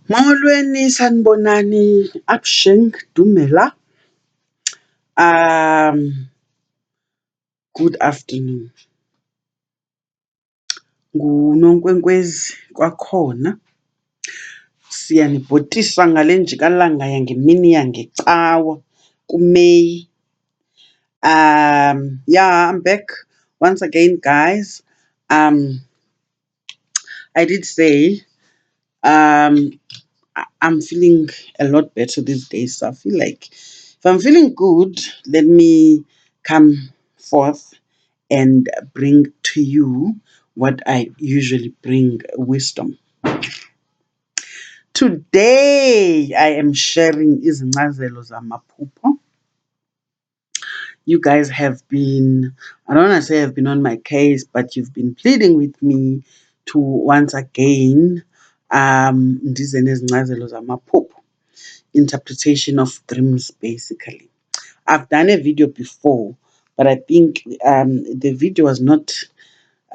Molweni sanibonani absheng dumela. Good afternoon. Nonkwenkwezi kwakhona. Siyanibhotisa ngale njikalanga yangemini yangecawa kuMeyi. Yeah, I'm back once again, guys. I did say I'm feeling a lot better these days. So I feel like if I'm feeling good, let me come forth and bring to you what I usually bring, wisdom. Today, I am sharing Nezincazelo Amaphupho. You guys have been, I don't want to say have been on my case, but you've been pleading with me to once again, Nezincazelo Amaphupho, interpretation of dreams, basically. I've done a video before, but I think the video was not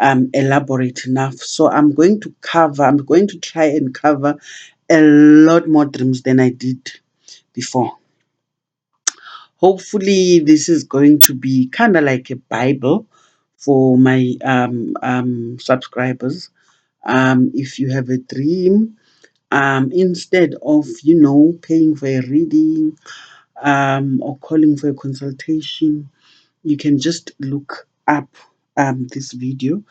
elaborate enough. So I'm going to try and cover a lot more dreams than I did before. Hopefully, this is going to be kind of like a Bible for my subscribers. If you have a dream, instead of paying for a reading or calling for a consultation, you can just look up this video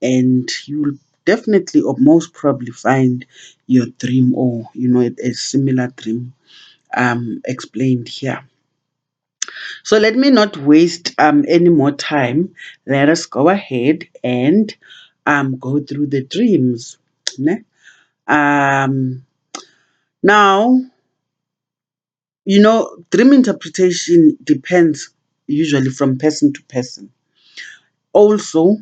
and you will definitely or most probably find your dream or a similar dream explained here. So let me not waste any more time. Let us go ahead and go through the dreams. Ne? Now, dream interpretation depends usually from person to person. Also,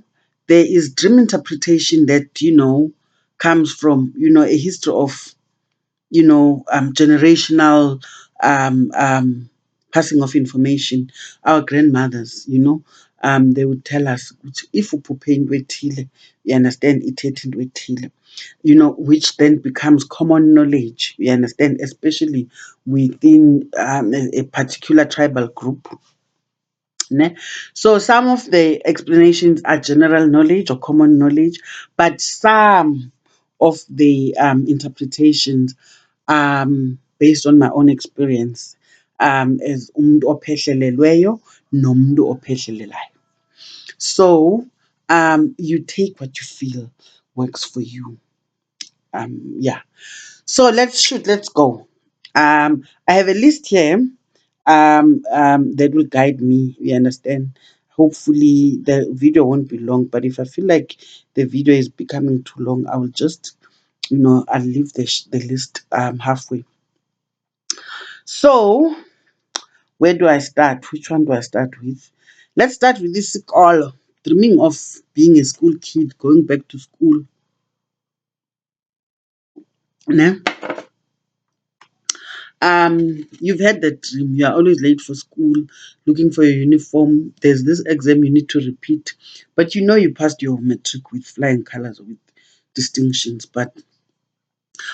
there is dream interpretation that comes from a history of generational passing of information. Our grandmothers, they would tell us if uphuphe into ethile, you understand, ithethe into ethile, which then becomes common knowledge, you understand, especially within a particular tribal group. Ne? So some of the explanations are general knowledge or common knowledge, but some of the interpretations based on my own experience as umuntu ophehlelelweyo nomuntu ophehlelelayo. So you take what you feel works for you. Yeah. So let's go. I have a list here that will guide me. You understand? Hopefully the video won't be long, but if I feel like the video is becoming too long, I will just I'll leave the list halfway. So where do I start? Which one do I start with? Let's start with this call, dreaming of being a school kid, going back to school. Ne? You've had that dream. You are always late for school, looking for your uniform. There's this exam you need to repeat, but you passed your matric with flying colors, with distinctions. But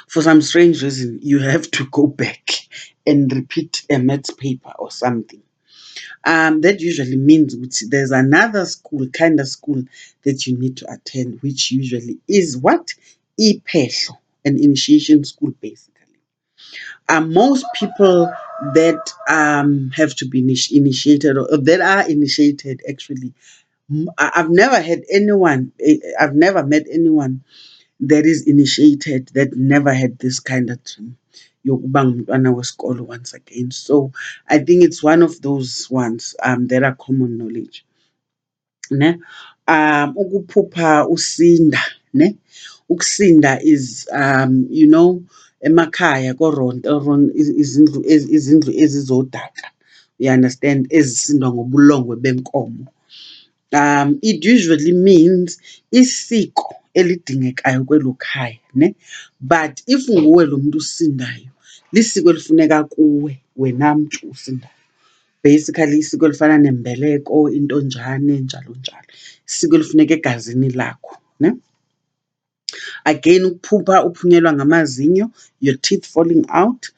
for some strange reason, you have to go back and repeat a maths paper or something. That usually means there's another school, kind of school that you need to attend, which usually is what? Iphehlo, an initiation school, basically. Most people that have to be initiated or that are initiated, actually, I've never had anyone, I've never met anyone that is initiated that never had this kind of dream. Yokuba ngumntwana wesikolo once again. So I think it's one of those ones that are common knowledge. Ne? Ukuphupha usinda, ne? Ukusinda is emakhaya izindlu ezizodaka. You understand? Ezisindwa ngobulongwe benkomo. It usually means isiko elidingekayo kwelo khaya, ne? But if nguwe lo muntu usindayo, lisiko elifuneka kuwe wena mntu usindayo. Basically isiko elifana nembeleko, intonjane, njalo njalo. Isiko elifuneka egazini lakho, ne? Again, ukuphupha uphunyelwa ngamazinyo, your teeth falling out.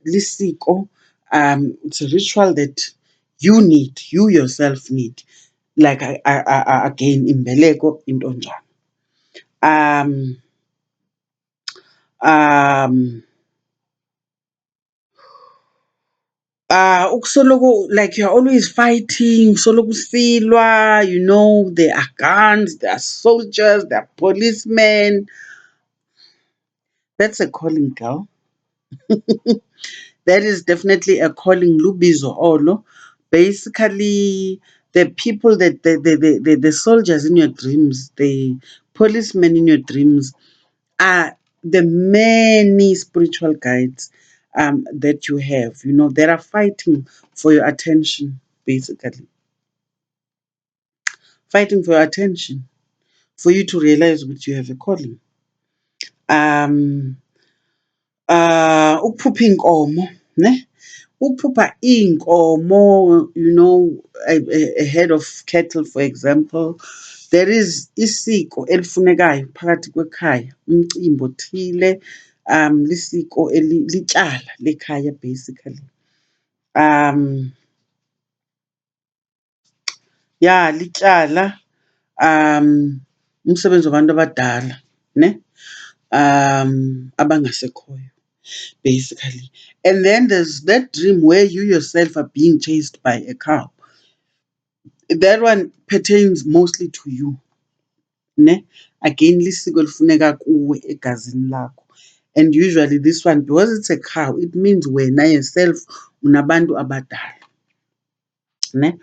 Lisiko, it's a ritual that you yourself need. Like again, imbeleko into njalo. Ukusoloko, like you're always fighting, soloko usilwa, there are guns, there are soldiers, there are policemen. That's a calling, girl. That is definitely a calling, lubizo olo. Basically, the people the soldiers in your dreams, the policemen in your dreams are the many spiritual guides that you have, that are fighting for your attention, basically. Fighting for your attention, for you to realize what you have a calling. Ukuphupha inkomo, ne? Ukuphupha inkomo, a head of cattle, for example. There is isiko elifunekayo phakathi kwekhaya, umcimbi othile, lisiko lityala lekhaya, basically. Lityala, umsebenzi wabantu abadala, ne? Abangasekhoyo, basically. And then there's that dream where you yourself are being chased by a cow. That one pertains mostly to you, ne? Again, lisiko lifuneka kuwe egazini lakho. And usually this one, because it's a cow, it means wena yourself unabantu abadala, ne?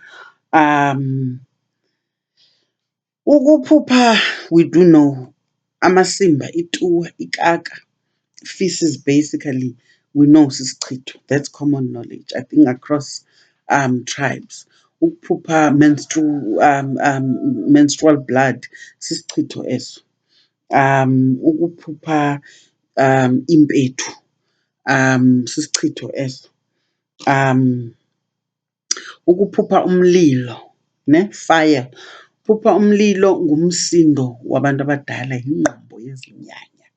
Ukuphupha, we do know, amasimba, ituwa, ikaka, feces, basically, we know sisichitho. That's common knowledge, I think, across tribes. Ukuphupha menstrual blood, sisichitho eso. Ukuphupha impethu, sisichitho eso. Ukuphupha umlilo, ne? Fire. Phupha umlilo ngumsindo wabantu abadala, yingqondo yezinyanya.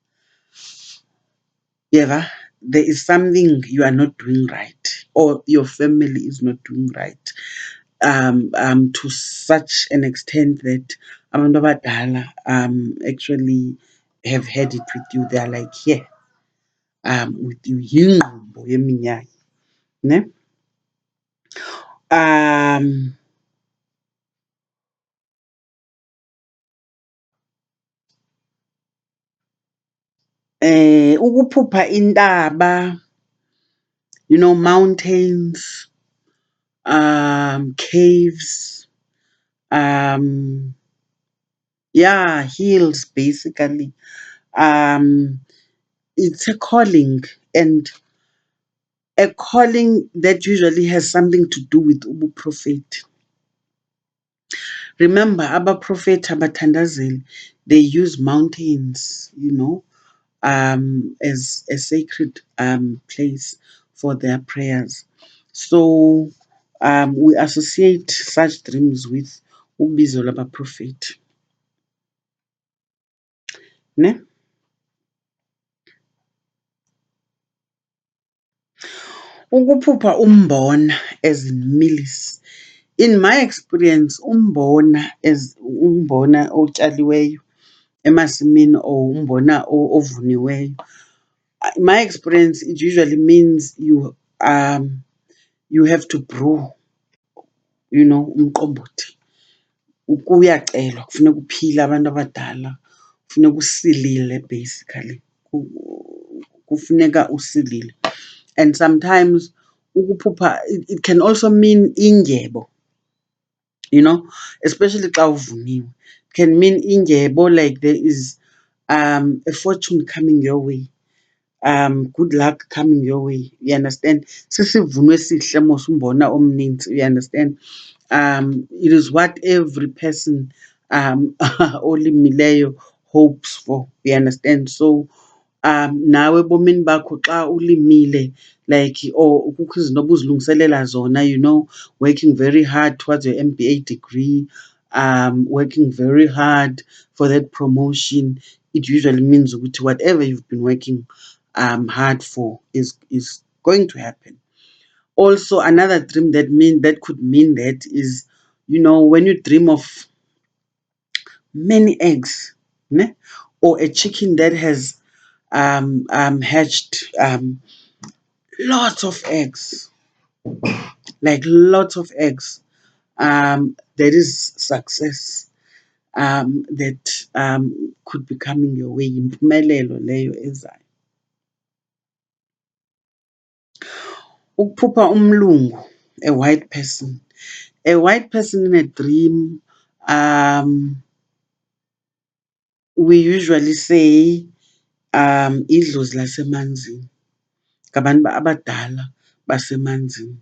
Yeah, there is something you are not doing right, or your family is not doing right, to such an extent that abantu abadala actually have had it with you. They are like, here, with you, yingqondo yeminyanya, ne? Ukuphupha intaba, mountains, caves, hills, basically. It's a calling, and a calling that usually has something to do with ubuprofeti. Remember, abaprofeti abathandazeli, they use mountains, as a sacred place for their prayers. So we associate such dreams with ubizo labaprofeti, ne? Ukuphupha umbona, as in millis. In my experience, umbona otshaliweyo emasimini, or umbona ovuniweyo. In my experience, it usually means you have to brew, umqombothi. Kuyacelwa, kufuneka uphile abantu abadala, kufuneka usilile, basically. Kufuneka usilile. And sometimes ukuphupha, it can also mean indyebo, especially xa uvuniwe. It can mean indyebo, like there is a fortune coming your way, good luck coming your way. You understand? Sisivuno esihle mos umbona omninzi. You understand? It is what every person olimileyo hopes for. You understand? So nawe ebomini bakho xa ulimile, like, or kukho izinto obuzilungiselela zona, working very hard towards your MBA degree, working very hard for that promotion, it usually means whatever you've been working hard for is going to happen. Also, another dream that could mean that is, when you dream of many eggs, ne? Or a chicken that has hatched lots of eggs, like lots of eggs. There is success that could be coming your way. Impumelelo leyo ezayo. Ukuphupha umlungu, a white person. A white person in a dream, we usually say idlozi lasemanzini. Ngabantu abadala basemanzini.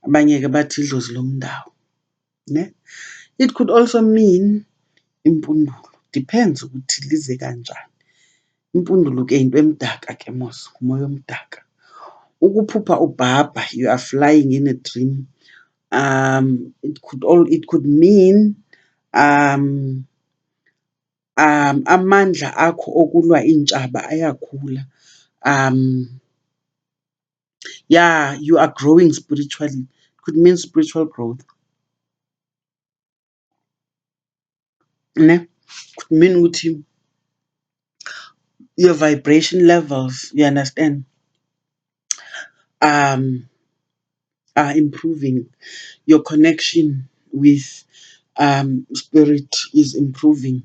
Abanye ke bathi idlozi lomdawu. Ne? It could also mean impundulo. Depends ukuthi lize kanjani. Impundulo ke into emdaka ke mos, umoya omdaka. Ukuphupha ubhabha, you are flying in a dream. It could mean amandla akho okulwa intshaba ayakhula. Yeah, you are growing spiritually. It could mean spiritual growth. Ne? Could mean ukuthi your vibration levels, you understand, um, are improving. Your connection with spirit is improving.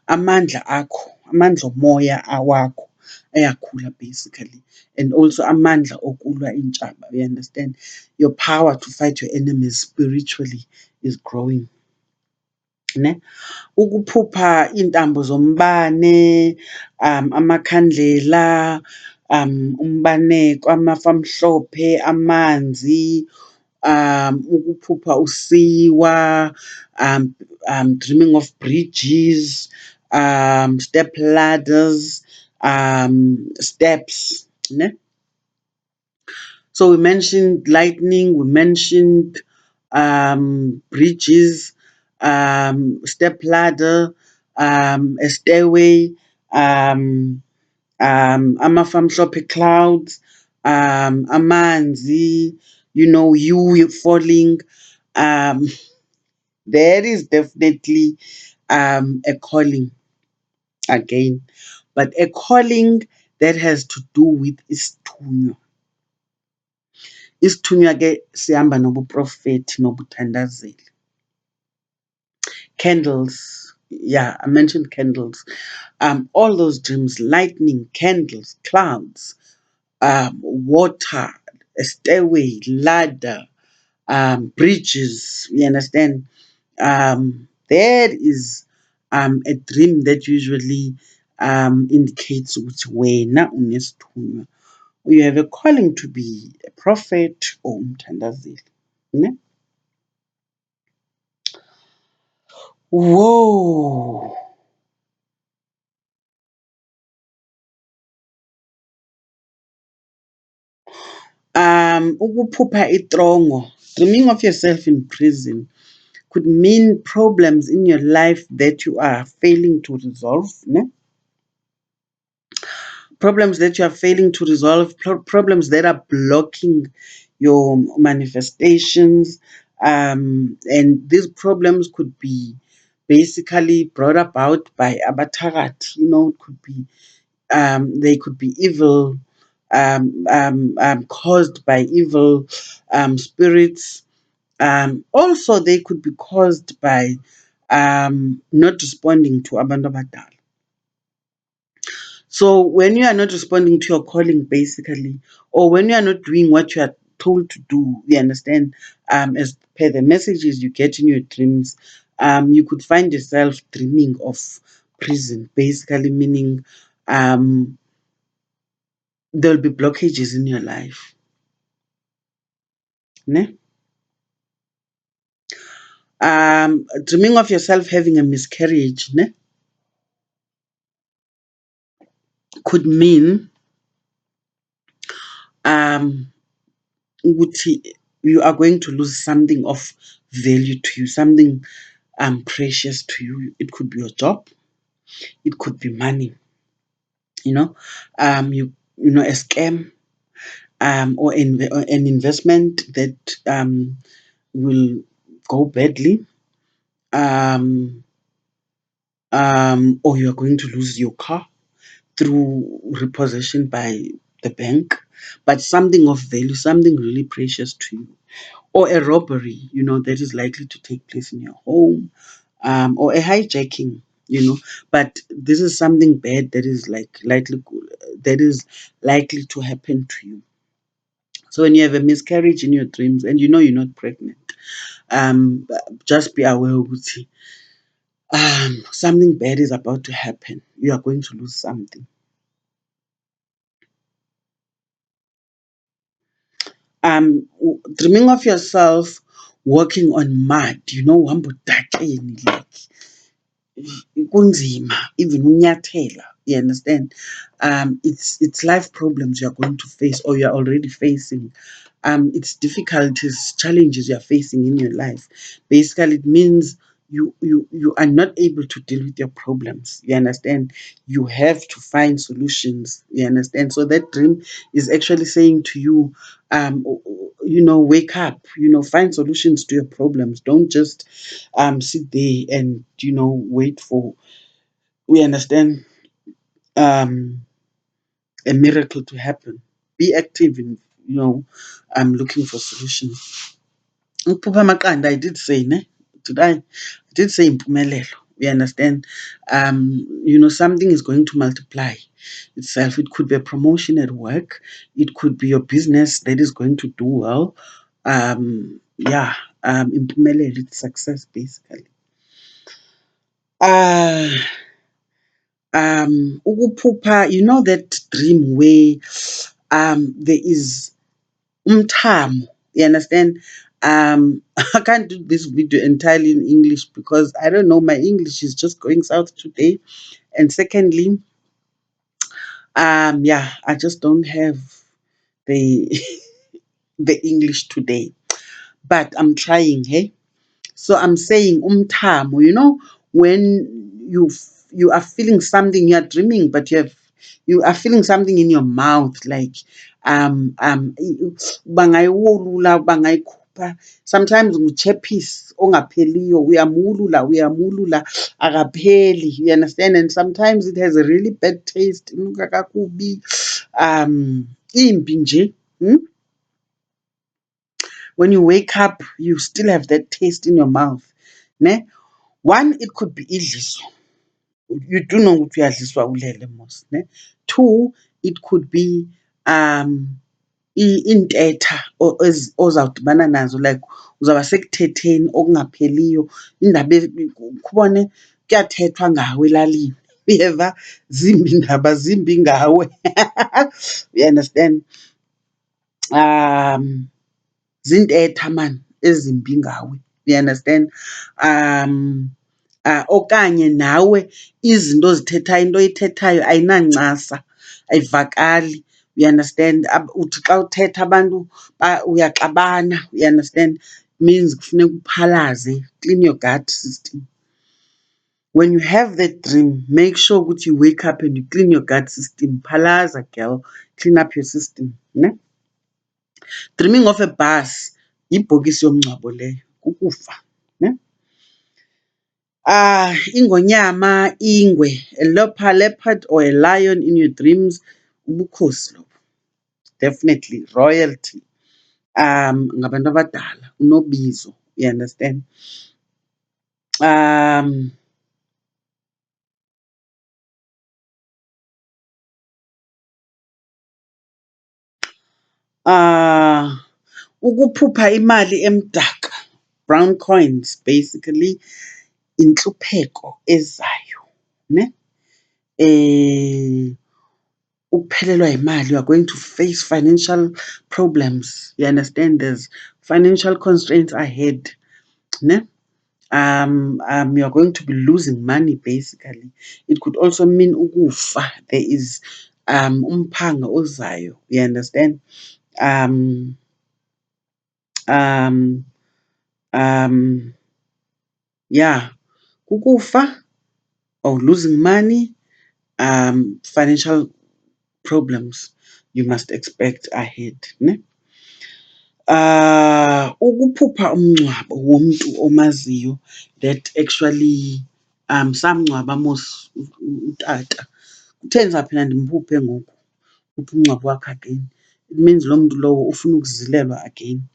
Amandla akho, amandla omoya awakho ayakhula basically. And also amandla okulwa intshaba, you understand? Your power to fight your enemies spiritually is growing. Ne? Ukuphupha intambo zombane, amakhandlela, umbaneko, amafu amhlophe, amanzi, ukuphupha usiwa, dreaming of bridges, step ladders, steps. Ne? So we mentioned lightning, we mentioned bridges, step ladder, a stairway, amafu amhlophe clouds, amanzi, you falling. There is definitely a calling again, but a calling that has to do with isithunywa. Isithunywa ke sihamba nobuprofethi nobuthandazeli. Candles, yeah, I mentioned candles. All those dreams, lightning, candles, clouds, water, a stairway, ladder, bridges, you understand? There is a dream that usually indicates ukuthi wena unesithunywa. You have a calling to be a prophet or umthandazeli. Ne? Whoa. Ukuphupha itrongo, dreaming of yourself in prison, could mean problems in your life that you are failing to resolve. Ne? Problems that you are failing to resolve, problems that are blocking your manifestations. And these problems could be basically brought about by abatharat. It could be they could be evil, caused by evil spirits. Also, they could be caused by not responding to abantu abadala. So when you are not responding to your calling, basically, or when you are not doing what you are told to do, you understand, as per the messages you get in your dreams, you could find yourself dreaming of prison, basically meaning there'll be blockages in your life. Ne? Dreaming of yourself having a miscarriage, ne? Could mean you are going to lose something of value to you, something precious to you. It could be your job. It could be money, you know, a scam, or an investment that will go badly, um, or you're going to lose your car through repossession by the bank, but something of value, something really precious to you, or a robbery, that is likely to take place in your home, or a hijacking, but this is something bad that is likely to happen to you. So when you have a miscarriage in your dreams and you're not pregnant, um, just be aware, Uguti, something bad is about to happen. You are going to lose something. Dreaming of yourself walking on mud, uhamba udakeni, like kunzima, even unyathela. You understand? It's life problems you are going to face or you are already facing. It's difficulties, challenges you are facing in your life. Basically, it means you are not able to deal with your problems. You understand? You have to find solutions. You understand? So that dream is actually saying to you, wake up. Find solutions to your problems. Don't just sit there and wait for. We understand a miracle to happen. Be active in looking for solutions. Ukuphupha amaqanda, I did say, ne? Did I did say impumelelo. We understand. Something is going to multiply itself. It could be a promotion at work. It could be your business that is going to do well. Yeah. Impumelelo, it's success basically. Uh Ukuphupha, that dream where there is umthamo. You understand? I can't do this video entirely in English because I don't know, my English is just going south today. And secondly, yeah, I just don't have the the English today. But I'm trying, hey? So I'm saying umthamo, when you are feeling something, you are dreaming, but you are feeling something in your mouth, like bangayiwolula bangayikhupha. Sometimes nguchepis ongapheliyo, uyamulula akapheli. You understand? And sometimes it has a really bad taste. Inuka kakubi. Imbi nje. When you wake up, you still have that taste in your mouth. Ne? One, it could be idliso. You do know ukuthi uyadliswa ulele mos. Ne? Two, it could be intetha ozawudibana nazo, like uzawuba sekuthetheni okungapheliyo, indaba kubone kuyathethwa ngawe elalini. Uyeva, zimbi indaba, zimbi ngawe. You understand? Zintetha man ezimbi ngawe. You understand? Okanye nawe izinto ozithethayo, into oyithethayo ayinancasa, ayivakali. You understand? Uthi xa uthetha abantu uyaxabana. You understand? Means kufuneka uphalaze, clean your gut system. When you have that dream, make sure that you wake up and you clean your gut system. Phalaza, girl. Clean up your system. Ne? Dreaming of a bus, ibhokisi yomngcwabo leyo, kukufa. Ne? Ingonyama, ingwe, a leopard or a lion in your dreams, ubukhosi lobo. Definitely royalty. Ngabantu abadala, unobizo. You understand? Um uh Ukuphupha imali emdaka, brown coins, basically intlupheko ezayo, ne? Ukuphelelwa yimali, you are going to face financial problems. You understand? There's financial constraints ahead, ne? You are going to be losing money basically. It could also mean ukufa. There is umphanga ozayo. You understand? Um um um yeah, ukufa. or losing money, financial problems you must expect ahead. Ne? Ukuphupha umngcwabo womuntu omaziyo that actually samngcwaba mos utata. Kuthenza phela ndimphuphe ngoku uphi umngcwabo wakhe again. It means lo muntu lowo ufuna ukuzilelwa again.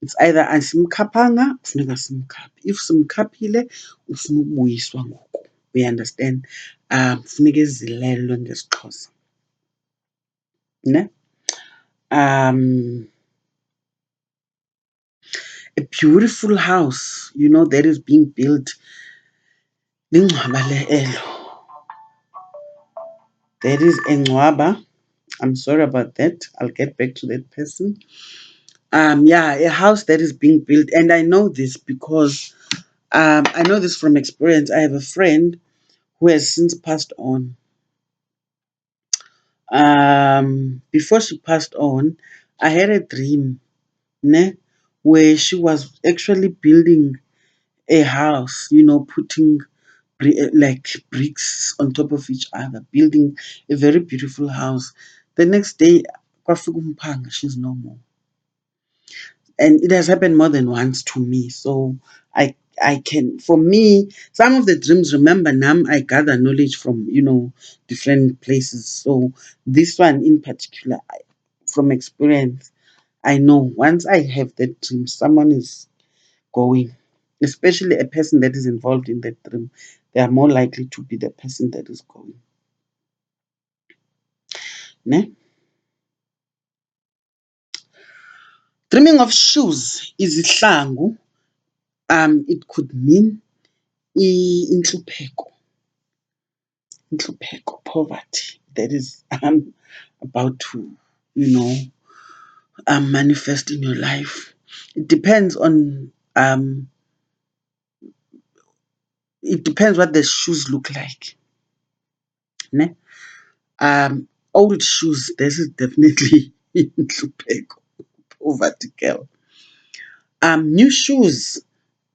It's either asimkhaphanga kufuneka simkhaphe. If simkhaphile ufuna ukubuyiswa ngoku. We understand? Kufuneka ezilelwe ngesiXhosa. Ne? A beautiful house, that is being built. Lingcwaba elo. There is a ngcwaba. I'm sorry about that. I'll get back to that person. A house that is being built, and I know this because I know this from experience. I have a friend who has since passed on. Before she passed on, I had a dream, ne, where she was actually building a house, putting like bricks on top of each other, building a very beautiful house. The next day, kwafika umphanga, she's no more. And it has happened more than once to me. So I can, for me, some of the dreams, remember, Nam, I gather knowledge from, different places. So this one in particular, from experience, I know once I have that dream, someone is going, especially a person that is involved in that dream. They are more likely to be the person that is going. Ne? Dreaming of shoes is ihlangu. It could mean inhlupheko, poverty that is about to, manifest in your life. It depends on it depends what the shoes look like. Ne? Old shoes, this is definitely inhlupheko, poverty girl. New shoes,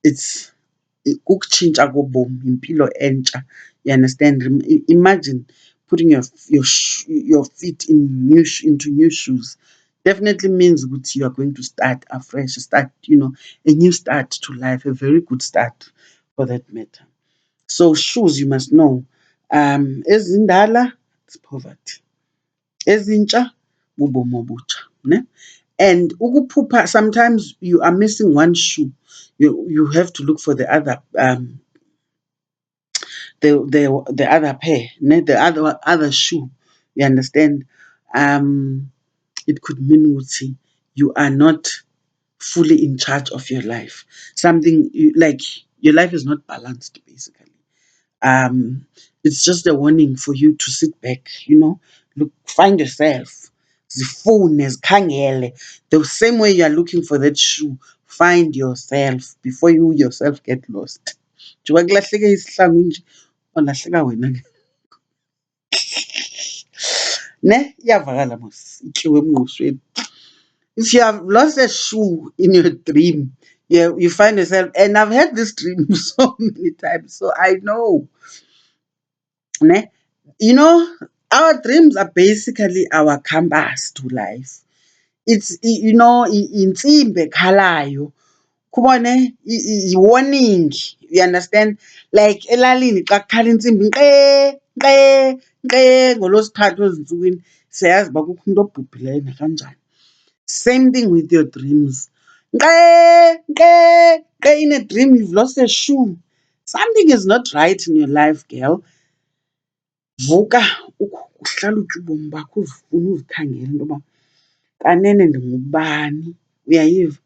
it's ukutshintsha kobomi, impilo entsha. You understand? Imagine putting your feet into new shoes. Definitely means that you are going to start afresh, a new start to life, a very good start for that matter. So shoes, you must know. Ezindala, it's poverty. Ezintsha, bubomi obutsha. Ne? And ukuphupha, sometimes you are missing one shoe. You have to look for the other the other pair, the other shoe. You understand? It could mean you are not fully in charge of your life. Something like your life is not balanced, basically. It's just a warning for you to sit back, look, find yourself. Zifune, zikhangele. The same way you are looking for that shoe, find yourself before you yourself get lost. Njengoba kulahleke isihlangu nje, olahleka wena ke. Ne? Iyavakala mos, ityiwe emngqushweni. If you have lost a shoe in your dream, you find yourself, and I've had this dream so many times, so I know. Ne? Our dreams are basically our compass to life. It's, intsimbi ekhalayo. Kubone, i-warning. You understand? Like elalini xa kukhala intsimbi nkqe, nkqe, nkqe ngoLwesithathu ezintsukwini, siyayazi uba kukho umntu obhubhileyo nakanjani. Same thing with your dreams. Nkqe, nkqe, nkqe, in a dream you've lost a shoe. Something is not right in your life, girl. Vuka uhlalutye ubomi bakho uzifuna uzikhangela into yoba kanene ndingubani. Uyayiva?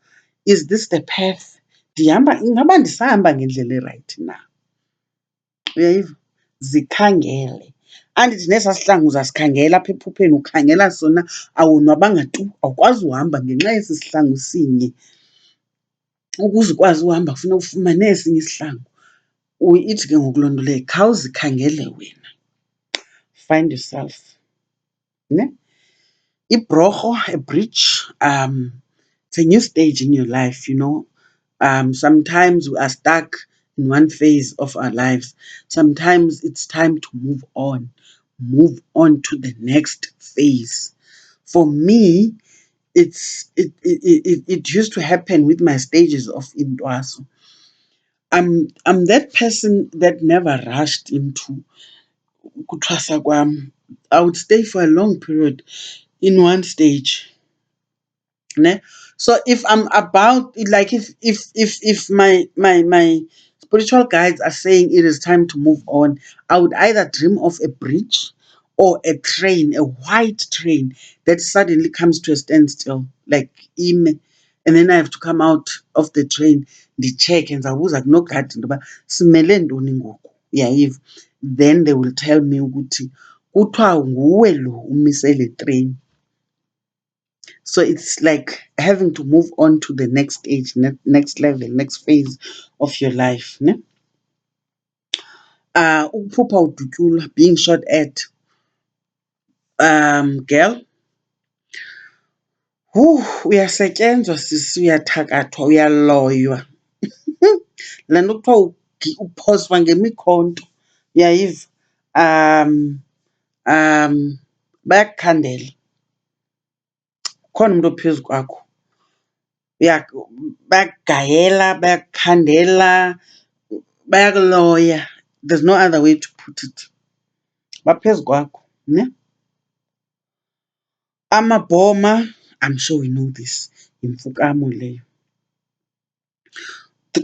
Is this the path? Ingaba ndisahamba ngendlela erayithi na? Uyayiva? Zikhangele. Andithi nesaa sihlangu uzasikhangela apha ephupheni, ukhangela sona awonwabanga tu, awukwazi uhamba ngenxa yesi sihlangu sinye. Ukuze ukwazi uhamba kufuneka ufumane esinye isihlangu. Ithi ke ngoku loo nto leyo, khawuzikhangele wena. Find yourself. Ne? Ibhorho, a bridge, it's a new stage in your life, Sometimes we are stuck in one phase of our lives. Sometimes it's time to move on to the next phase. For me, it used to happen with my stages of intwaso. I'm that person that never rushed into kutwasa kwam. I would stay for a long period in one stage. Ne? So if I'm about like if my spiritual guides are saying it is time to move on, I would either dream of a bridge or a train, a white train that suddenly comes to a standstill, like ime, and then I have to come out of the train, the check and zabuza no gadi ndoba simele ntoni ngoku. Yayiva. Then they will tell me ukuthi kuthiwa nguwe lo umise le train. So it's like having to move on to the next stage, next level, next phase of your life. Ne? Ukuphupha udutyulwa, being shot at, girl, uyasetyenzwa sisi, uyathakathwa, uyaloywa. Le nto kuthiwa uphoswa ngemikhonto, uyayiva. Bayakukhandela. Khona umntu ophezu kwakho. Bayakugayela, bayakukhandela, bayakuloya. There's no other way to put it. Baphezu kwakho, ne? Amabhoma, I'm sure we know this. Yimfukamo leyo.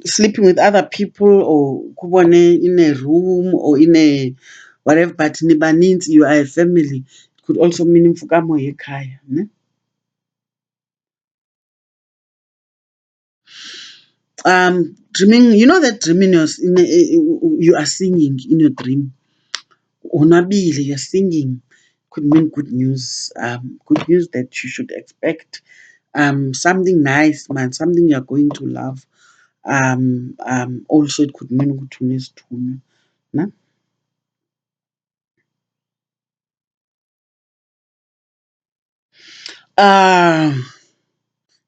Sleeping with other people or kubone in a room or in a whatever, but nibaninzi, you are a family. It could also mean imfukamo yekhaya, ne? Dreaming, you know that dreaming you are singing in your dream. Unabile, you're singing. Could mean good news. Good news that you should expect. Something nice, man, something you're going to love. Also it could mean ukuthi unesithunywa, ne?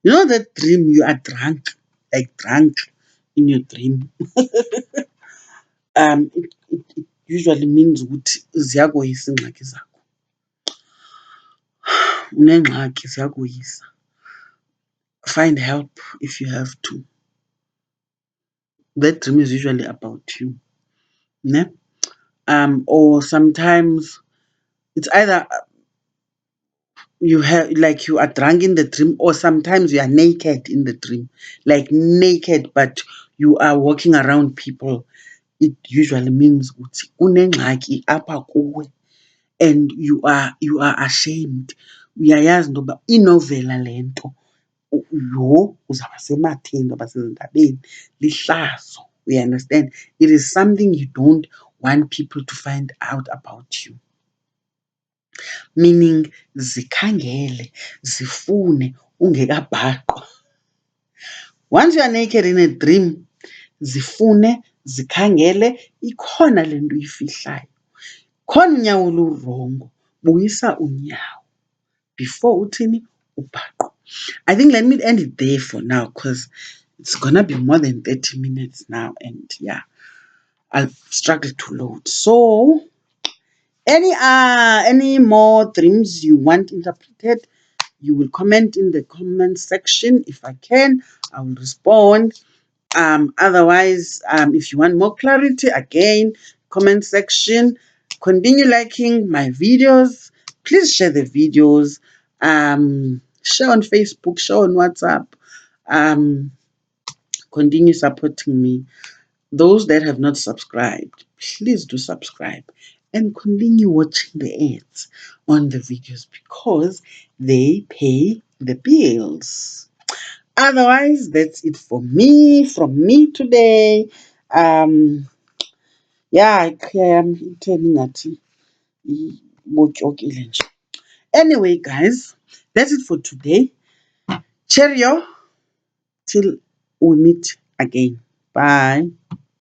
You know that dream you are drunk, like drunk in your dream. It usually means ukuthi ziyakoyisa iingxaki zakho. Unengxaki, ziyakoyisa. Find help if you have to. That dream is usually about you, ne? Or sometimes it's either you have like you are drunk in the dream, or sometimes you are naked in the dream, like naked, but you are walking around people. It usually means ukuthi unengxaki apha kuwe and you are ashamed. Uyayazi into yoba inovela le nto, yho uzawuba sematheni, uzawuba sezindabeni, lihlazo. You understand? It is something you don't want people to find out about you. Meaning zikhangele, zifune ungekabhaqwa. Once you are naked in a dream, zifune, zikhangele, ikhona le nto uyifihlayo. Khona unyawo olurongo, buyisa unyawo before uthini ubhaqwe. I think let me end it there for now because it's gonna be more than 30 minutes now, and yeah, I'll struggle to load. So any more dreams you want interpreted, you will comment in the comment section. If I can, I will respond. Otherwise, if you want more clarity, again, comment section. Continue liking my videos. Please share the videos. Share on Facebook, share on WhatsApp. Continue supporting me. Those that have not subscribed, please do subscribe and continue watching the ads on the videos because they pay the bills. Otherwise, that's it from me today. Yeah, I'm telling that. Anyway, guys, that's it for today. Cheerio till we meet again. Bye.